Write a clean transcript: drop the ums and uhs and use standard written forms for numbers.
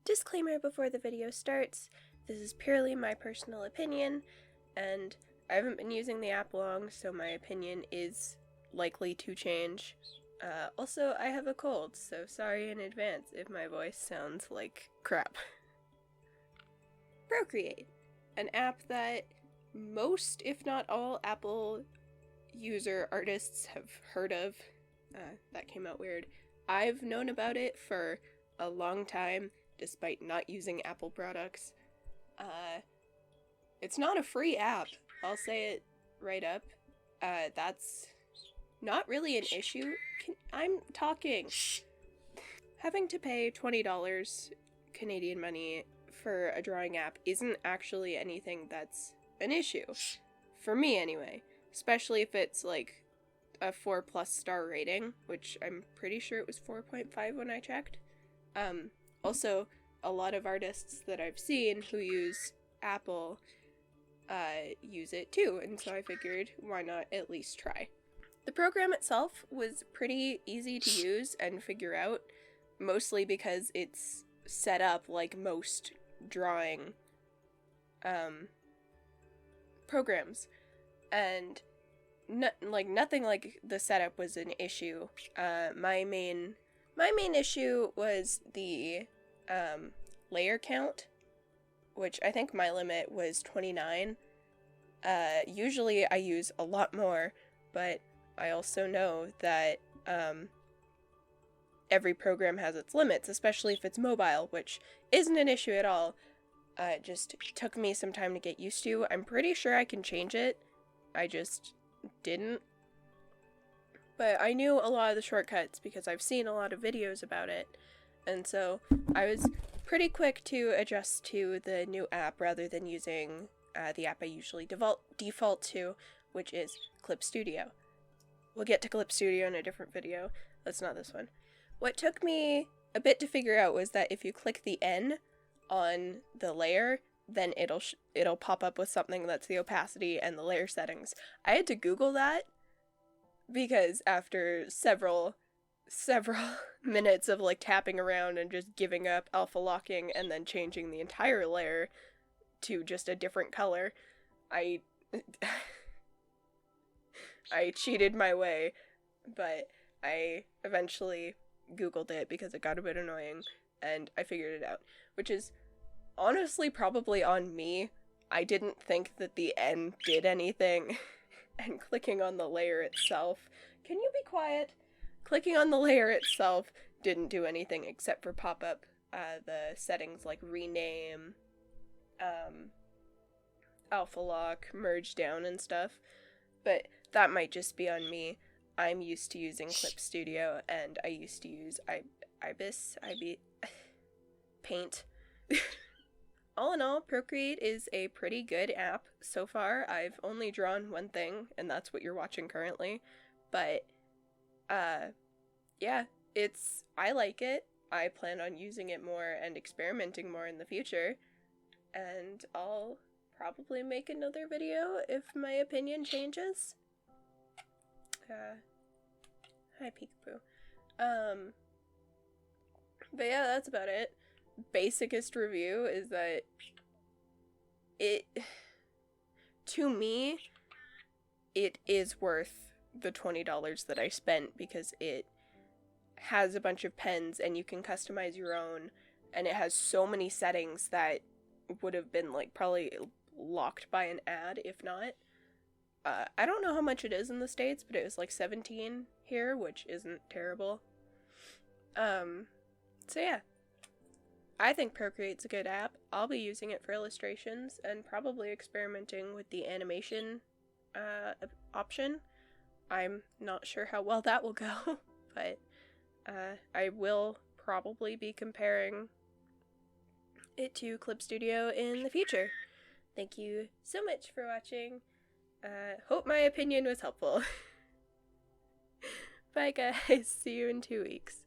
Disclaimer before the video starts, this is purely my personal opinion, and I haven't been using the app long, so my opinion is likely to change. Also, I have a cold, so sorry in advance if my voice sounds like crap. Procreate, an app that most, if not all, Apple user artists have heard of. That came out weird. I've known about it for a long time, despite not using Apple products. It's not a free app, I'll say it right up. That's not really an issue. I'm talking. Having to pay $20 Canadian money for a drawing app isn't actually anything that's an issue. For me, anyway. Especially if it's like a 4+ star rating, which I'm pretty sure it was 4.5 when I checked. Also, a lot of artists that I've seen who use Apple use it too, and so I figured why not at least try. The program itself was pretty easy to use and figure out, mostly because it's set up like most drawing programs, and nothing like the setup was an issue. My main issue was the layer count, which I think my limit was 29. Usually I use a lot more, but I also know that every program has its limits, especially if it's mobile, which isn't an issue at all. It just took me some time to get used to. I'm pretty sure I can change it. I just didn't. But I knew a lot of the shortcuts because I've seen a lot of videos about it, and so I was pretty quick to adjust to the new app rather than using the app I usually default to, which is Clip Studio. We'll get to Clip Studio in a different video. That's not this one. What took me a bit to figure out was that if you click the N on the layer, then it'll pop up with something that's the opacity and the layer settings. I had to Google that because after several minutes of like tapping around and just giving up alpha locking and then changing the entire layer to just a different color, I cheated my way, but I eventually Googled it because it got a bit annoying and I figured it out, which is honestly probably on me. I didn't think that the N did anything, and clicking on the layer itself, can you be quiet? Clicking on the layer itself didn't do anything except for pop up the settings like rename, alpha lock, merge down and stuff, but that might just be on me. I'm used to using Clip Studio, and I used to use Paint. All in all, Procreate is a pretty good app so far. I've only drawn one thing, and that's what you're watching currently, but yeah, I like it. I plan on using it more and experimenting more in the future, and I'll probably make another video if my opinion changes. Hi Peekaboo. But yeah, that's about it. Basicest review is that to me, it is worth the $20 that I spent because it has a bunch of pens and you can customize your own, and it has so many settings that would have been like probably locked by an ad if not. I don't know how much it is in the States, but it was like $17 here, which isn't terrible. So yeah. I think Procreate's a good app. I'll be using it for illustrations and probably experimenting with the animation option. I'm not sure how well that will go, but I will probably be comparing it to Clip Studio in the future. Thank you so much for watching. Hope my opinion was helpful. Bye guys, see you in 2 weeks.